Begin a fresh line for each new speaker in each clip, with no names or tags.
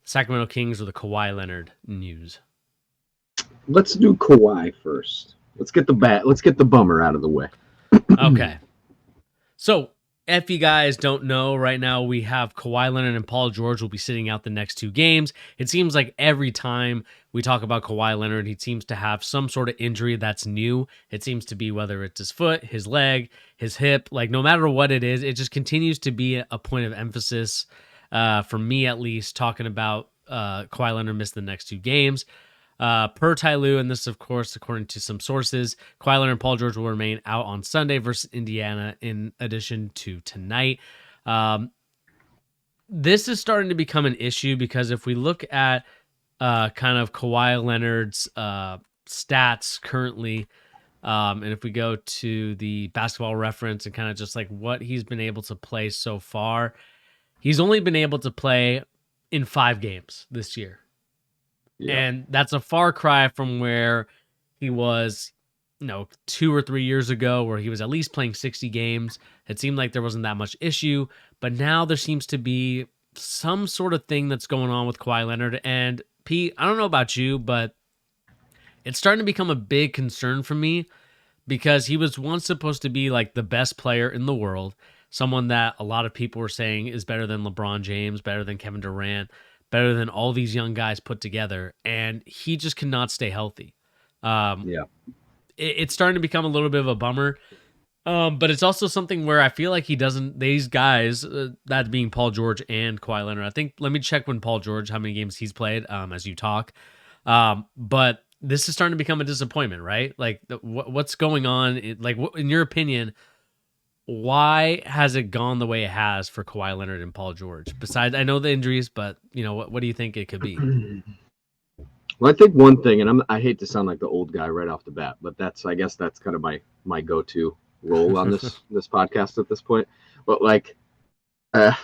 Sacramento Kings, or the Kawhi Leonard news?
Let's do Kawhi first. Let's get the bummer out of the way.
Okay. So, if you guys don't know, right now we have Kawhi Leonard and Paul George will be sitting out the next 2 games. It seems like every time we talk about Kawhi Leonard, he seems to have some sort of injury that's new. It seems to be whether it's his foot, his leg, his hip, like no matter what it is, it just continues to be a point of emphasis for me at least, talking about Kawhi Leonard missed the next 2 games. Per Ty Lue, and this, of course, according to some sources, Kawhi Leonard and Paul George will remain out on Sunday versus Indiana in addition to tonight. This is starting to become an issue because if we look at kind of Kawhi Leonard's stats currently, and if we go to the Basketball Reference and kind of just like what he's been able to play so far, he's only been able to play in 5 games this year. Yeah. And that's a far cry from where he was, 2 or 3 years ago, where he was at least playing 60 games. It seemed like there wasn't that much issue, but now there seems to be some sort of thing that's going on with Kawhi Leonard. And Pete, I don't know about you, but it's starting to become a big concern for me because he was once supposed to be like the best player in the world, someone that a lot of people were saying is better than LeBron James, better than Kevin Durant, better than all these young guys put together, and he just cannot stay healthy. It's starting to become a little bit of a bummer, but it's also something where I feel like he doesn't, these guys, that being Paul George and Kawhi Leonard, I think, let me check when Paul George, how many games he's played as you talk, but this is starting to become a disappointment, right? Like, what's going on? In your opinion, why has it gone the way it has for Kawhi Leonard and Paul George? Besides, I know the injuries, but what do you think it could be?
Well, I think one thing, and I hate to sound like the old guy right off the bat, but I guess that's kind of my go-to role on this podcast at this point. But and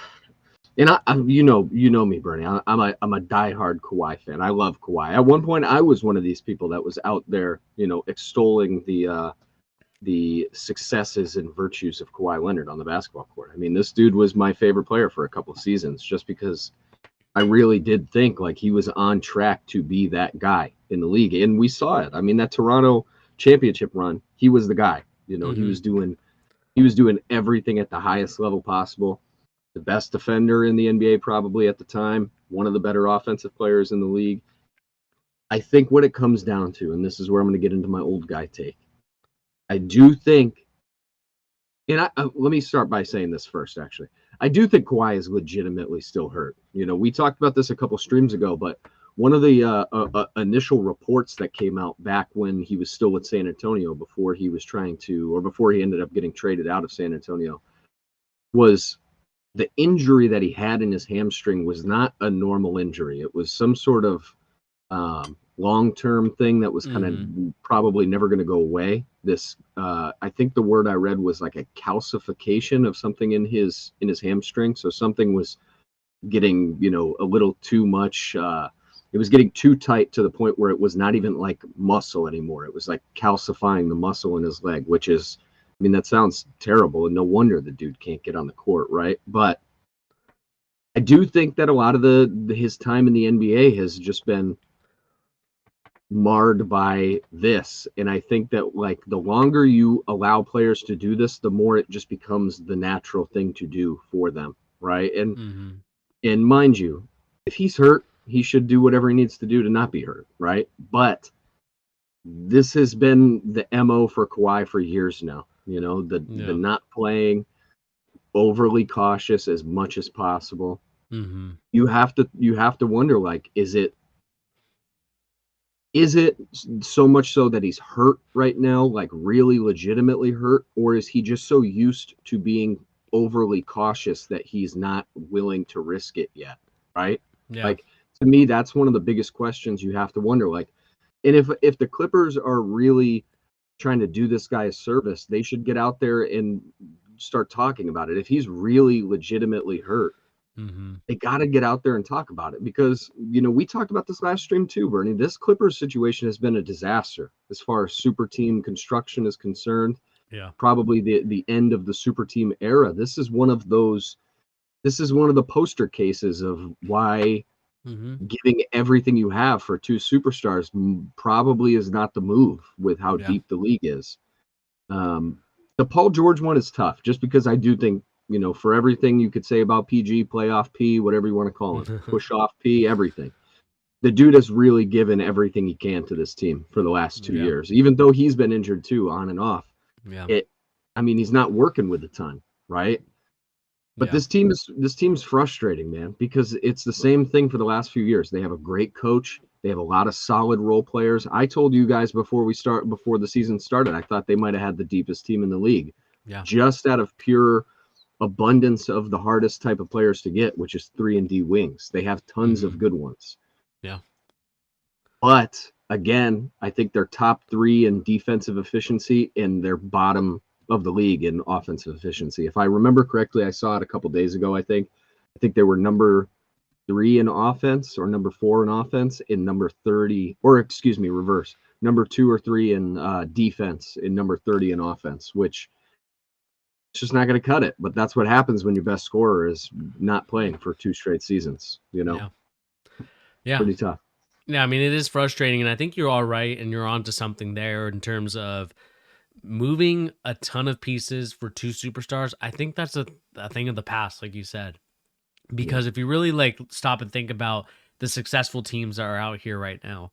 you know me, Bernie. I'm a diehard Kawhi fan. I love Kawhi. At one point, I was one of these people that was out there, extolling the successes and virtues of Kawhi Leonard on the basketball court. I mean, this dude was my favorite player for a couple of seasons just because I really did think like he was on track to be that guy in the league. And we saw it. I mean, that Toronto championship run, he was the guy. He was doing everything at the highest level possible. The best defender in the NBA probably at the time, one of the better offensive players in the league. I think what it comes down to, and this is where I'm going to get into my old guy take, I do think, and let me start by saying this first, actually. I do think Kawhi is legitimately still hurt. We talked about this a couple streams ago, but one of the initial reports that came out back when he was still with San Antonio before he ended up getting traded out of San Antonio was the injury that he had in his hamstring was not a normal injury. It was some sort of long-term thing that was kind of probably never going to go away. This, I think the word I read was like a calcification of something in his hamstring. So something was getting, a little too much. It was getting too tight to the point where it was not even like muscle anymore. It was like calcifying the muscle in his leg, which is, I mean, that sounds terrible, and no wonder the dude can't get on the court, right? But I do think that a lot of his time in the NBA has just been marred by this. And I think that like the longer you allow players to do this, the more it just becomes the natural thing to do for them, right? And and mind you, if he's hurt, he should do whatever he needs to do to not be hurt, right? But this has been the MO for Kawhi for years now. The not playing, overly cautious as much as possible. You have to wonder, like, is it so much so that he's hurt right now, like really legitimately hurt, or is he just so used to being overly cautious that he's not willing to risk it yet, right? Yeah. Like, to me, that's one of the biggest questions you have to wonder. Like, and if the Clippers are really trying to do this guy a service, they should get out there and start talking about it. If he's really legitimately hurt, they got to get out there and talk about it, because we talked about this last stream too, Bernie. This Clippers situation has been a disaster as far as super team construction is concerned. Yeah, probably the end of the super team era. This is one of the poster cases of why
Hmm.
Giving everything you have for two superstars probably is not the move with how
Yeah.
deep the league is. Um, the Paul George one is tough, just because I do think, for everything you could say about PG, playoff P, whatever you want to call him, push off P, everything. The dude has really given everything he can to this team for the last two
Yeah.
years, even though he's been injured too, on and off.
Yeah.
It, I mean, he's not working with a ton, right? But
Yeah.
this team's frustrating, man, because it's the same thing for the last few years. They have a great coach. They have a lot of solid role players. I told you guys before the season started, I thought they might have had the deepest team in the league,
Yeah.
just out of pure abundance of the hardest type of players to get, which is 3-and-D wings. They have tons
Hmm.
of good ones.
Yeah.
But again, I think they're top three in defensive efficiency and they're bottom of the league in offensive efficiency. If I remember correctly, I saw it a couple days ago. I think they were number three in offense or number four in offense in number 30, or excuse me, reverse. Number two or three in defense in number 30 in offense, which it's just not going to cut it. But that's what happens when your best scorer is not playing for two straight seasons.
Yeah. Yeah.
Pretty tough.
Yeah. I mean, it is frustrating, and I think you're all right, and you're onto something there in terms of moving a ton of pieces for two superstars. I think that's a thing of the past, like you said.
Yeah.
Because if you really like stop and think about the successful teams that are out here right now,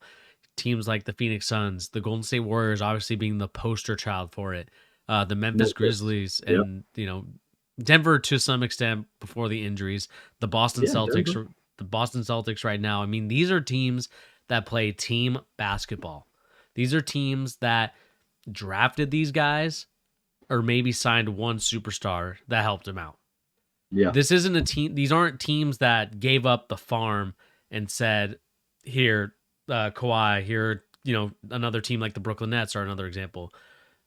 teams like the Phoenix Suns, the Golden State Warriors, obviously being the poster child for it, the Memphis
Memphis.
Grizzlies,
Yep.
and Denver to some extent before the injuries, the Boston
Yeah,
Celtics,
Denver.
the Boston Celtics right now. I mean, these are teams that play team basketball. These are teams that drafted these guys or maybe signed one superstar that helped him out.
Yeah.
This isn't a team. These aren't teams that gave up the farm and said, "Here, Kawhi. Here, another team like the Brooklyn Nets are another example.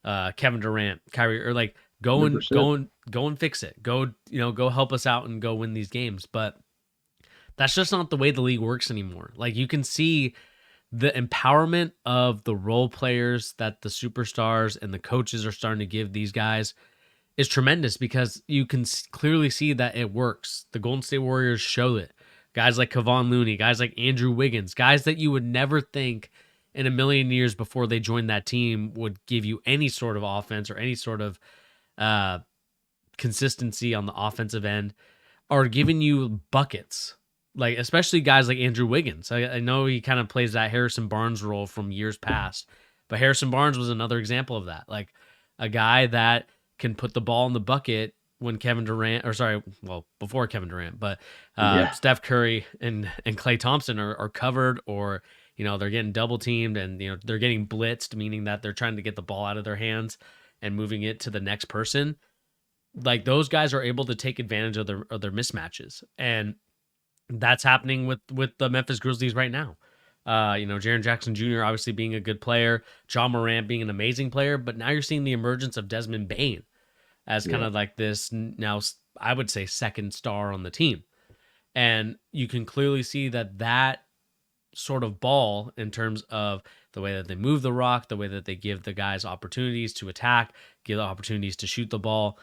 Kevin Durant, Kyrie, or like go and
100%.
go and go and fix it. Go help us out and go win these games." But that's just not the way the league works anymore. Like you can see the empowerment of the role players that the superstars and the coaches are starting to give these guys is tremendous because you can clearly see that it works. The Golden State Warriors show it. Guys like Kevon Looney, guys like Andrew Wiggins, guys that you would never think in a million years before they joined that team would give you any sort of offense or any sort of uh, consistency on the offensive end, are giving you buckets. Like especially guys like Andrew Wiggins. I know he kind of plays that Harrison Barnes role from years past, but Harrison Barnes was another example of that. Like a guy that can put the ball in the bucket when Kevin Durant, or sorry, well before Kevin Durant, but
Yeah.
Steph Curry and Klay Thompson are covered, or they're getting double teamed, and they're getting blitzed, meaning that they're trying to get the ball out of their hands and moving it to the next person. Like those guys are able to take advantage of their mismatches, and that's happening with the Memphis Grizzlies right now. Jaren Jackson Jr. obviously being a good player, John Morant being an amazing player, but now you're seeing the emergence of Desmond Bane as kind
Yeah.
of like this now, I would say, second star on the team. And you can clearly see that sort of ball in terms of the way that they move the rock, the way that they give the guys opportunities to attack, give the opportunities to shoot the ball.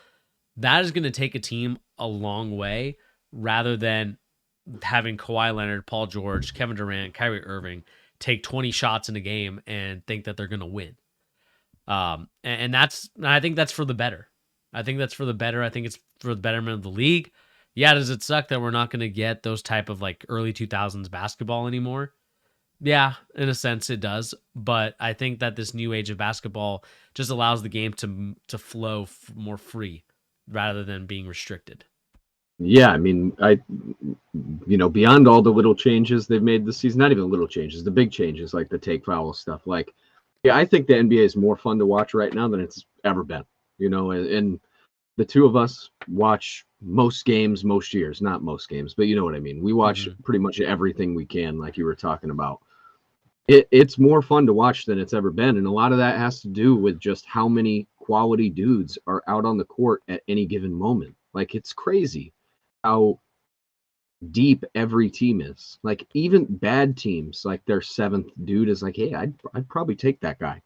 That is going to take a team a long way rather than having Kawhi Leonard, Paul George, Kevin Durant, Kyrie Irving take 20 shots in a game and think that they're going to win. And I think that's for the better. I think that's for the better. I think it's for the betterment of the league. Yeah, does it suck that we're not going to get those type of like early 2000s basketball anymore? Yeah, in a sense it does, but I think that this new age of basketball just allows the game to flow more free rather than being restricted.
Yeah, I mean, beyond all the little changes they've made this season, not even little changes, the big changes like the take foul stuff. Like, yeah, I think the NBA is more fun to watch right now than it's ever been. And the two of us watch most games, most years, not most games, but you know what I mean. We watch
Hmm.
pretty much everything we can, like you were talking about. It's more fun to watch than it's ever been, and a lot of that has to do with just how many quality dudes are out on the court at any given moment. Like, it's crazy how deep every team is. Like even bad teams, like their seventh dude is like, hey, I'd probably take that guy.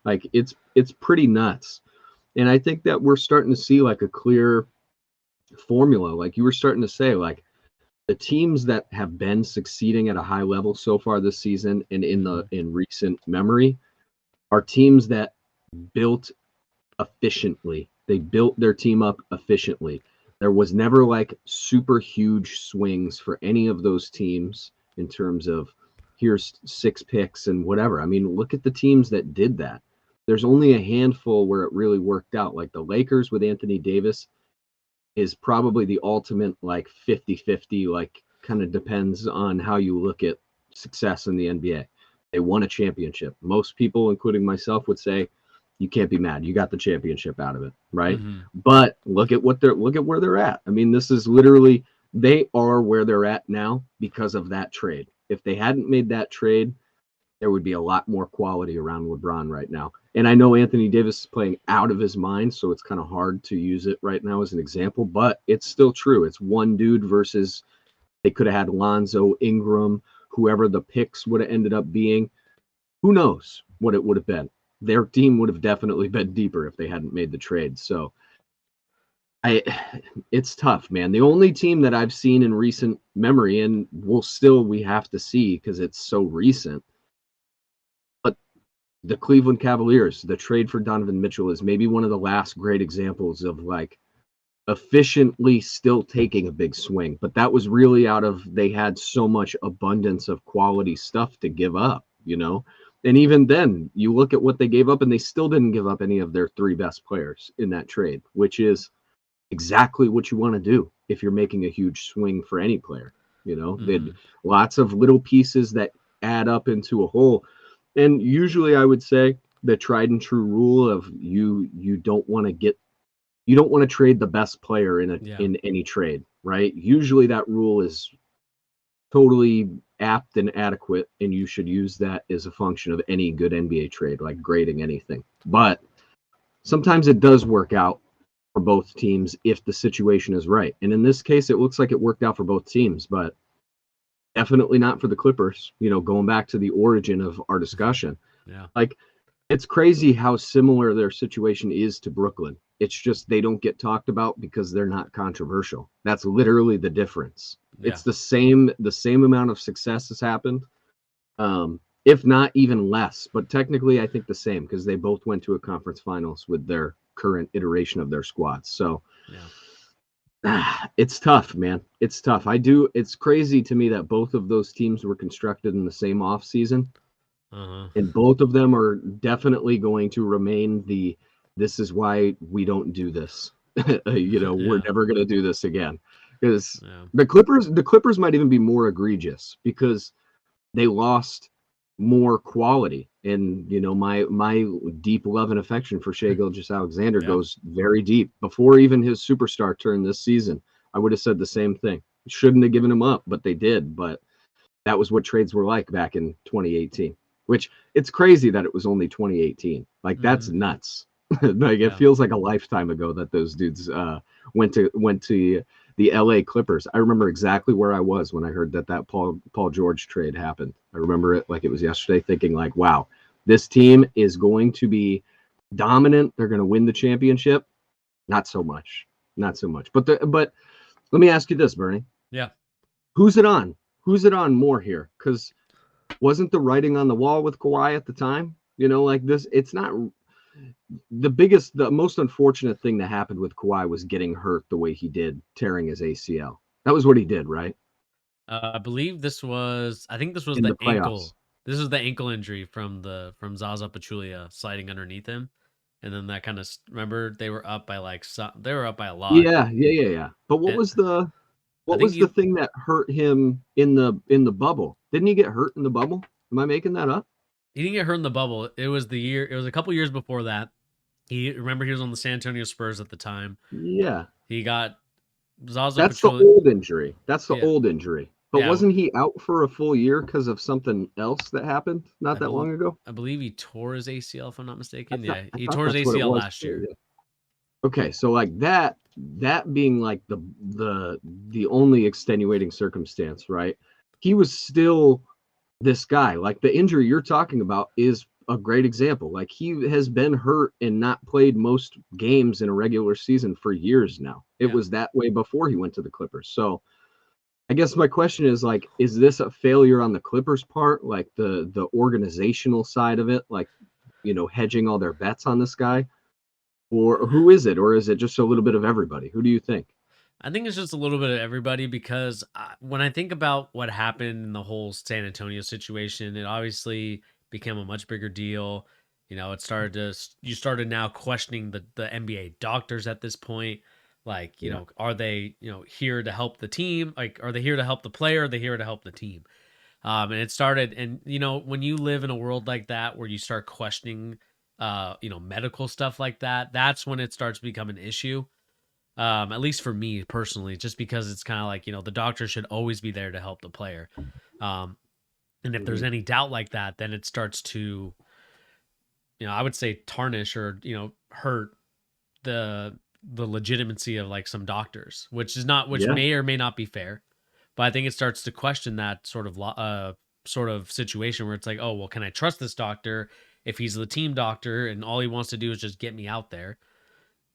Like it's pretty nuts. And I think that we're starting to see like a clear formula, like you were starting to say, like the teams that have been succeeding at a high level so far this season and
Hmm.
in recent memory are teams that built efficiently. They built their team up efficiently. There was never like super huge swings for any of those teams in terms of here's 6 picks and whatever. I mean, look at the teams that did that. There's only a handful where it really worked out. Like the Lakers with Anthony Davis is probably the ultimate like 50-50, like kind of depends on how you look at success in the NBA. They won a championship. Most people, including myself, would say you can't be mad. You got the championship out of it, right?
Hmm.
But look at where they're at. I mean, this is literally they are where they're at now because of that trade. If they hadn't made that trade, there would be a lot more quality around LeBron right now. And I know Anthony Davis is playing out of his mind, so it's kind of hard to use it right now as an example, but it's still true. It's one dude versus they could have had Lonzo, Ingram, whoever the picks would have ended up being. Who knows what it would have been? Their team would have definitely been deeper if they hadn't made the trade. So I it's tough, man. The only team that I've seen in recent memory, and we have to see because it's so recent, but the Cleveland Cavaliers, the trade for Donovan Mitchell is maybe one of the last great examples of like efficiently still taking a big swing. But that was really out of they had so much abundance of quality stuff to give up. And even then, you look at what they gave up, and they still didn't give up any of their 3 best players in that trade, which is exactly what you want to do if you're making a huge swing for any player. They had
Hmm.
lots of little pieces that add up into a whole. And usually I would say the tried and true rule of you don't want to trade the best player
Yeah.
in any trade, right? Usually that rule is totally apt and adequate, and you should use that as a function of any good NBA trade, like grading anything. But sometimes it does work out for both teams if the situation is right. And in this case, it looks like it worked out for both teams, but definitely not for the Clippers. Going back to the origin of our discussion,
Yeah.
like it's crazy how similar their situation is to Brooklyn. It's just they don't get talked about because they're not controversial. That's literally the difference.
Yeah.
It's the same amount of success has happened, if not even less. But technically, I think the same because they both went to a conference finals with their current iteration of their squads. So
Yeah.
it's tough, man. It's tough. It's crazy to me that both of those teams were constructed in the same off season,
Uh-huh.
and both of them are definitely going to remain this is why we don't do this. We're
Yeah.
never going to do this again because
Yeah.
the Clippers might even be more egregious because they lost more quality. And my deep love and affection for Shai Gilgeous-Alexander
Yeah.
goes very deep. Before even his superstar turn this season, I would have said the same thing. Shouldn't have given him up, but they did. But that was what trades were like back in 2018, which it's crazy that it was only 2018. Like that's
Hmm.
nuts. Like it
Yeah.
feels like a lifetime ago that those dudes went to the LA Clippers. I remember exactly where I was when I heard that Paul George trade happened. I remember it like it was yesterday, thinking like, wow, this team is going to be dominant. They're going to win the championship. Not so much. Not so much. But let me ask you this, Bernie.
Yeah.
Who's it on? Who's it on more here? Because wasn't the writing on the wall with Kawhi at the time? Like this, it's not the most unfortunate thing that happened with Kawhi was getting hurt the way he did, tearing his ACL. That was what he did, right?
I believe I think this was
In
the
the playoffs.
ankle. This is the ankle injury from Zaza Pachulia sliding underneath him. And then that kind of remember they were up by they were up by a lot.
Yeah, yeah, yeah, yeah. But what
And
was the
I
what
think
was the thing that hurt him in the bubble? Didn't he get hurt in the bubble? Am I making that up?
he didn't get hurt in the bubble. It was a couple years before that. He was on the San Antonio Spurs at the time.
Yeah.
He got Zaza
That's the
Pachulia.
old injury. That's the
Yeah.
old injury. But
Yeah.
wasn't he out for a full year because of something else that happened not
I
that
believe
long ago?
I believe he tore his ACL if I'm not
I
mistaken.
thought
Yeah,
I
he
thought
tore his
that's what it
ACL
was
last
too.
year.
Yeah. Okay, so like that being like the only extenuating circumstance, right? He was still this guy. Like the injury you're talking about is a great example. Like he has been hurt and not played most games in a regular season for years now. It
Yeah.
was that way before he went to the Clippers. So I guess my question is like, is this a failure on the Clippers' part, like the organizational side of it, like hedging all their bets on this guy, or who is it, or is it just a little bit of everybody? Who do you think?
I think it's just a little bit of everybody because when I think about what happened in the whole San Antonio situation, it obviously became a much bigger deal. It started you started now questioning the NBA doctors at this point. Like,
Yeah,
are they, here to help the team? Like, are they here to help the player? Are they here to help the team? And it started, and when you live in a world like that where you start questioning, medical stuff like that, that's when it starts to become an issue. At least for me personally, just because it's kind of like, the doctor should always be there to help the player. Um, and if there's
hmm,
any doubt like that, then it starts to, I would say tarnish or, hurt the legitimacy of like some doctors, which
yeah,
may or may not be fair. But I think it starts to question that sort of situation where it's like, oh, well, can I trust this doctor if he's the team doctor and all he wants to do is just get me out there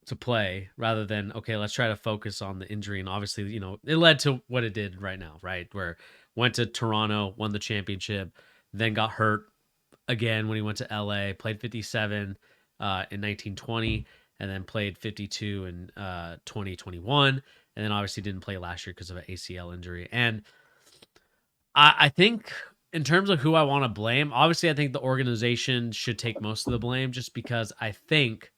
to play rather than, okay, let's try to focus on the injury. And obviously, it led to what it did right now, right? Where went to Toronto, won the championship, then got hurt again when he went to LA, played 57 in 1920, and then played 52 in 2021. And then obviously didn't play last year because of an ACL injury. And I think in terms of who I want to blame, obviously I think the organization should take most of the blame just because I think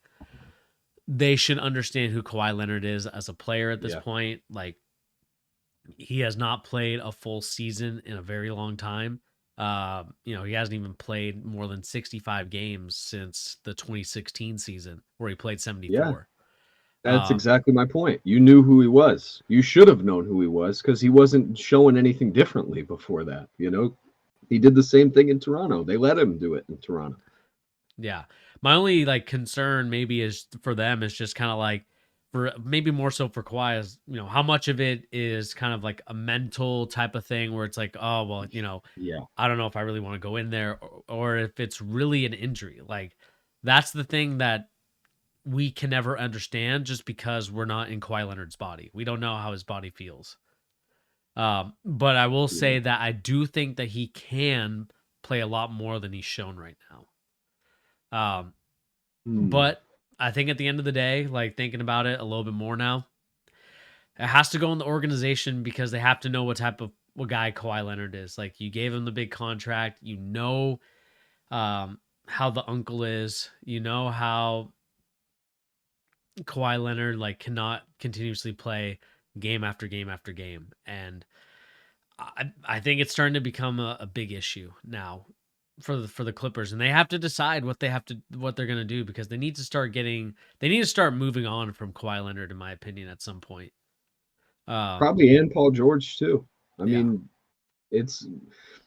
they should understand who Kawhi Leonard is as a player at this
yeah,
point. Like, he has not played a full season in a very long time. He hasn't even played more than 65 games since the 2016 season where he played
yeah.
74.
That's
Um,
exactly my point. You knew who he was. You should have known who he was because he wasn't showing anything differently before that. He did the same thing in Toronto. They let him do it in Toronto.
yeah. My only like concern maybe is for them is just kind of like for maybe more so for Kawhi is, how much of it is kind of like a mental type of thing where it's like, oh, well,
Yeah.
I don't know if I really want to go in there or if it's really an injury. Like, that's the thing that we can never understand just because we're not in Kawhi Leonard's body. We don't know how his body feels. But I will
Yeah.
say that I do think that he can play a lot more than he's shown right now. Um,
Hmm.
but I think at the end of the day, like thinking about it a little bit more now, it has to go in the organization because they have to know what type of what guy Kawhi Leonard is. Like, you gave him the big contract, how the uncle is, how Kawhi Leonard like cannot continuously play game after game after game, and I think it's starting to become a big issue now for the Clippers, and they have to decide what they're gonna do because they need to start moving on from Kawhi Leonard, in my opinion, at some point. Um,
Probably and Paul George too. I
yeah,
mean, it's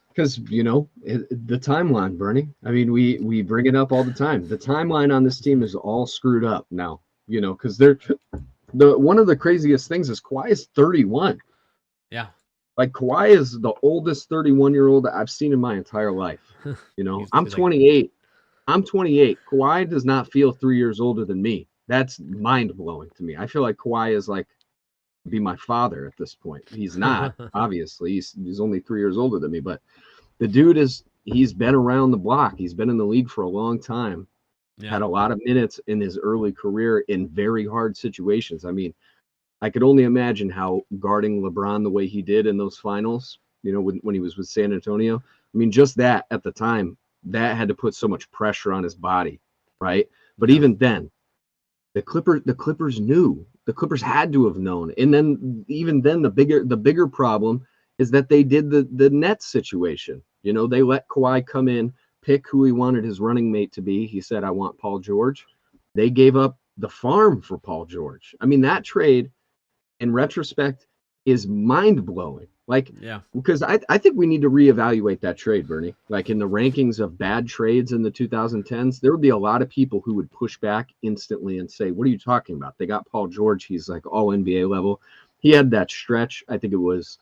because the timeline, Bernie. I mean, we bring it up all the time. The timeline on this team is all screwed up now. Because they're the one of the craziest things is Kawhi is 31.
yeah,
Like Kawhi is the oldest 31-year-old I've seen in my entire life. I'm
he's like
28. I'm 28. Kawhi does not feel 3 years older than me. That's mind blowing to me. I feel like Kawhi is like be my father at this point. He's not, obviously. He's only 3 years older than me, but the dude he's been around the block. He's been in the league for a long time.
yeah,
Had a lot of minutes in his early career in very hard situations. I mean, I could only imagine how guarding LeBron the way he did in those finals, when he was with San Antonio. I mean, just that at the time, that had to put so much pressure on his body, right? But
yeah,
even then, the Clippers knew. The Clippers had to have known. And then even then the bigger problem is that they did the Nets situation. They let Kawhi come in, pick who he wanted his running mate to be. He said, I want Paul George. They gave up the farm for Paul George. I mean, that trade in retrospect is mind blowing. Like,
yeah,
because I think we need to reevaluate that trade, Bernie. Like in the rankings of bad trades in the 2010s, there would be a lot of people who would push back instantly and say, "What are you talking about? They got Paul George. He's like all NBA level. He had that stretch. I think it was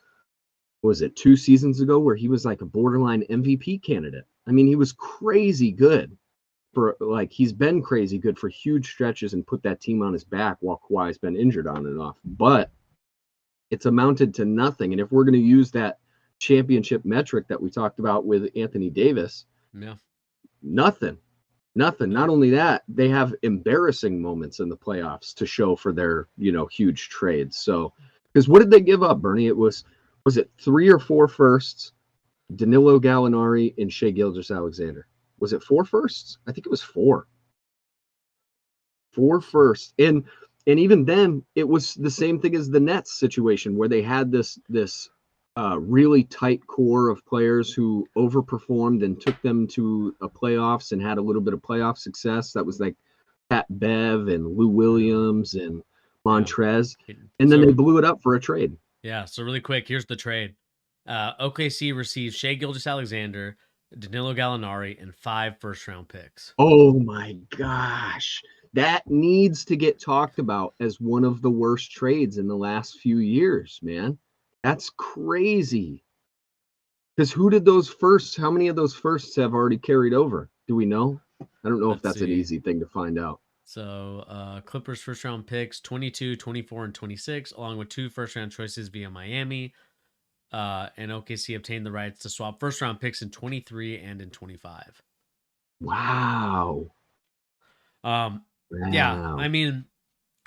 it 2 seasons ago where he was like a borderline MVP candidate. I mean, he was crazy good for like he's been crazy good for huge stretches and put that team on his back while Kawhi's been injured on and off. But it's amounted to nothing. And if we're going to use that championship metric that we talked about with Anthony Davis,
Yeah.
nothing. Nothing.
No.
Not only that, they have embarrassing moments in the playoffs to show for their, huge trades. So, because what did they give up, Bernie? Was it 3 or 4 firsts? Danilo Gallinari and Shea Gilgeous-Alexander. Was it 4 firsts? I think it was 4. 4 firsts. And even then, it was the same thing as the Nets situation where they had this really tight core of players who overperformed and took them to a playoffs and had a little bit of playoff success. That was like Pat Bev and Lou Williams and Montrez. And then they blew it up for a trade.
Yeah. So really quick, here's the trade. OKC receives Shea Gilgeous-Alexander, Danilo Gallinari, and 5 first-round picks.
Oh my gosh. That needs to get talked about as one of the worst trades in the last few years, man. That's crazy. Because how many of those firsts have already carried over? Do we know? I don't know if that's an easy thing to find out.
So Clippers first-round picks, 22, 24, and 26, along with 2 first-round choices via Miami. And OKC obtained the rights to swap first-round picks in 23 and in 25.
Wow.
Yeah, I mean,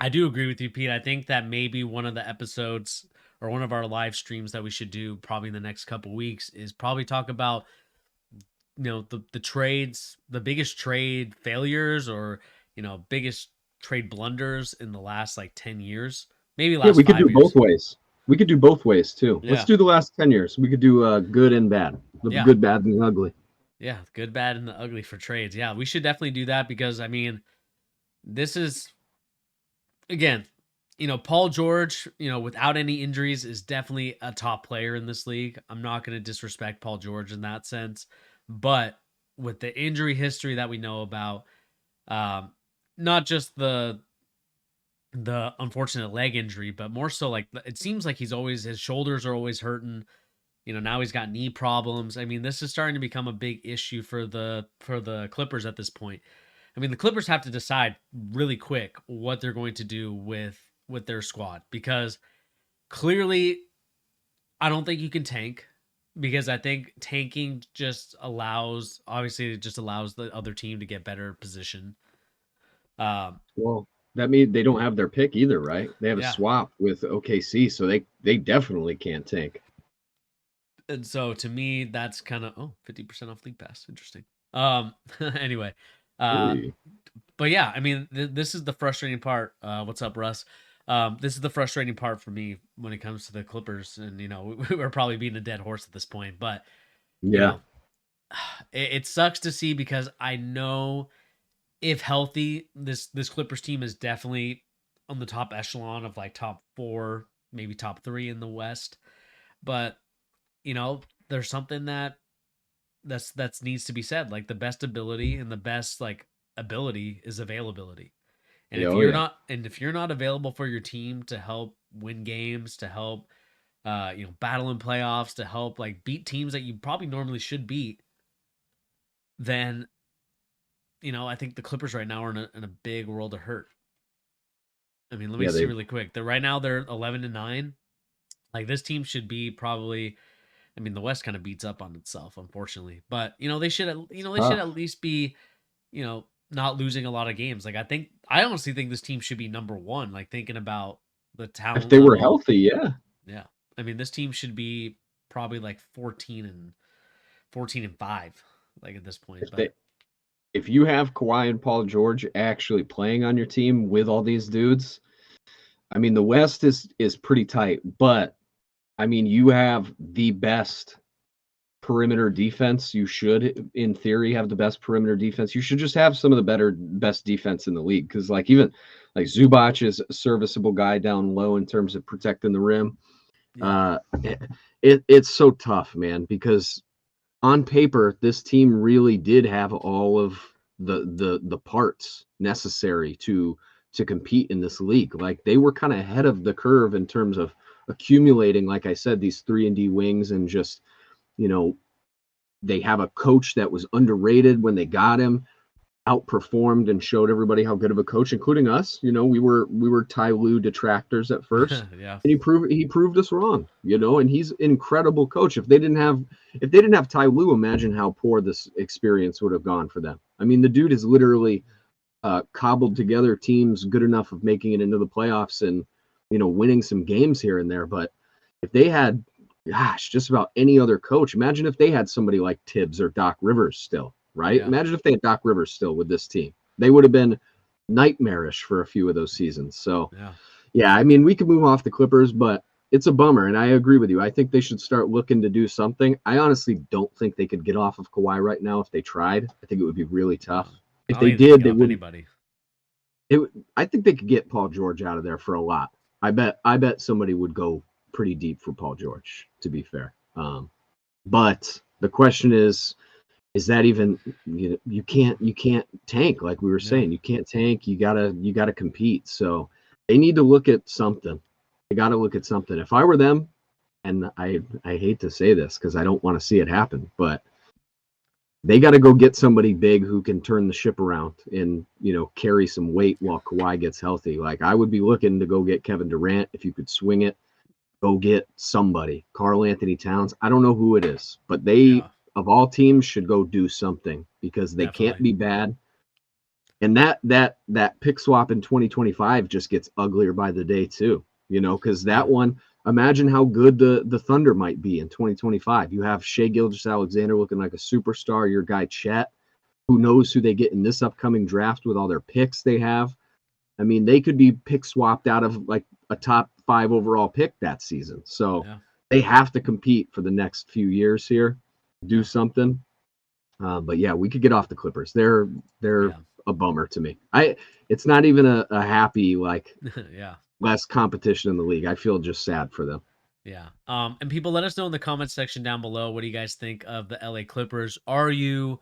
I do agree with you, Pete. I think that maybe one of the episodes or one of our live streams that we should do probably in the next couple weeks is probably talk about the trades, the biggest trade failures or biggest trade blunders in the last like 10 years, maybe last 5 years.
We could do both ways. We could do both ways too.
Yeah.
Let's do the last 10 years. We could do good and bad. Good, bad, and ugly.
Yeah, good, bad, and the ugly for trades. Yeah, we should definitely do that because, I mean, this is, again, Paul George, without any injuries is definitely a top player in this league. I'm not going to disrespect Paul George in that sense. But with the injury history that we know about, not just the unfortunate leg injury, but more so like it seems like his shoulders are always hurting. Now he's got knee problems. I mean, this is starting to become a big issue for the Clippers at this point. I mean, the Clippers have to decide really quick what they're going to do with their squad because clearly I don't think you can tank because I think tanking just allows the other team to get better position.
Well, that means they don't have their pick either, right? They have a swap with OKC, so they definitely can't tank.
And so to me, that's kind of 50% off League Pass. Interesting. Anyway, but yeah, I mean, this is the frustrating part. What's up, Russ? This is the frustrating part for me when it comes to the Clippers, and we're probably beating a dead horse at this point, but it sucks to see because I know if healthy, this Clippers team is definitely on the top echelon of like top 4, maybe top 3 in the West, but there's something that needs to be said. Like the best ability and the best like ability is availability. And if you're not available for your team to help win games, to help battle in playoffs, to help like beat teams that you probably normally should beat, then I think the Clippers right now are in a big world of hurt. I mean, let me see really quick. They're 11-9. Like this team should be probably. I mean, the West kind of beats up on itself, unfortunately. But they should at least be, not losing a lot of games. Like I honestly think this team should be number 1. Like thinking about the talent.
If they were healthy, yeah.
Yeah, I mean, this team should be probably like 14-5, like at this point.
If you have Kawhi and Paul George actually playing on your team with all these dudes, I mean, the West is pretty tight, but I mean, you have the best perimeter defense. You should, in theory, have the best perimeter defense. You should just have some of the best defense in the league. Because even Zubac is a serviceable guy down low in terms of protecting the rim. Yeah. It's so tough, man, because on paper, this team really did have all of the parts necessary to compete in this league. Like they were kind of ahead of the curve in terms of accumulating, like I said, these 3-and-D wings, and just they have a coach that was underrated when they got him. outperformed and showed everybody how good of a coach, including us. We were Ty Lue detractors at first,
Yeah.
and he proved us wrong. And he's an incredible coach. If they didn't have Ty Lue, imagine how poor this experience would have gone for them. I mean, the dude has literally cobbled together teams good enough of making it into the playoffs and winning some games here and there. But if they had, gosh, just about any other coach, imagine if they had somebody like Tibbs or Doc Rivers still, right?
Yeah.
Imagine if they had Doc Rivers still with this team. They would have been nightmarish for a few of those seasons. So,
Yeah.
yeah, I mean, we could move off the Clippers, but it's a bummer. And I agree with you. I think they should start looking to do something. I honestly don't think they could get off of Kawhi right now if they tried. I think it would be really
Yeah.
tough.
I
If
don't
they
think they can
did,
get
they
off
wouldn't.
anybody.
I think they could get Paul George out of there for a lot. I bet somebody would go pretty deep for Paul George, to be fair. But the question is that even you can't tank like we were
Yeah.
saying. You can't tank. You gotta compete. So they need to look at something. They got to look at something. If I were them, and I hate to say this because I don't want to see it happen, but they got to go get somebody big who can turn the ship around and carry some weight while Kawhi gets healthy. Like I would be looking to go get Kevin Durant if you could swing it. Go get somebody, Carl Anthony Towns. I don't know who it is, but they
Yeah.
of all teams should go do something because they can't
Definitely.
be bad. And that pick swap in 2025 just gets uglier by the day too. Because
Yeah.
that one, imagine how good the Thunder might be in 2025. You have Shea Gilgeous-Alexander looking like a superstar. Your guy Chet, who knows who they get in this upcoming draft with all their picks they have. I mean, they could be pick swapped out of like a top 5 overall pick that season. So
Yeah.
they have to compete for the next few years here, do
Yeah.
something. But yeah, we could get off the Clippers. They're
Yeah.
a bummer to me. It's not even a happy like
Yeah.
less competition in the league. I feel just sad for them.
Yeah. And people, let us know in the comments section down below. What do you guys think of the LA Clippers? Are you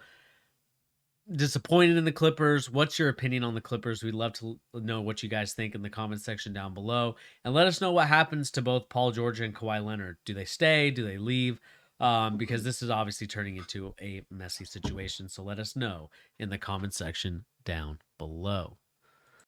disappointed in the Clippers? What's your opinion on the Clippers? We'd love to know what you guys think in the comments section down below. And let us know what happens to both Paul George and Kawhi Leonard. Do they stay? Do they leave? Because this is obviously turning into a messy situation. So let us know in the comment section down below.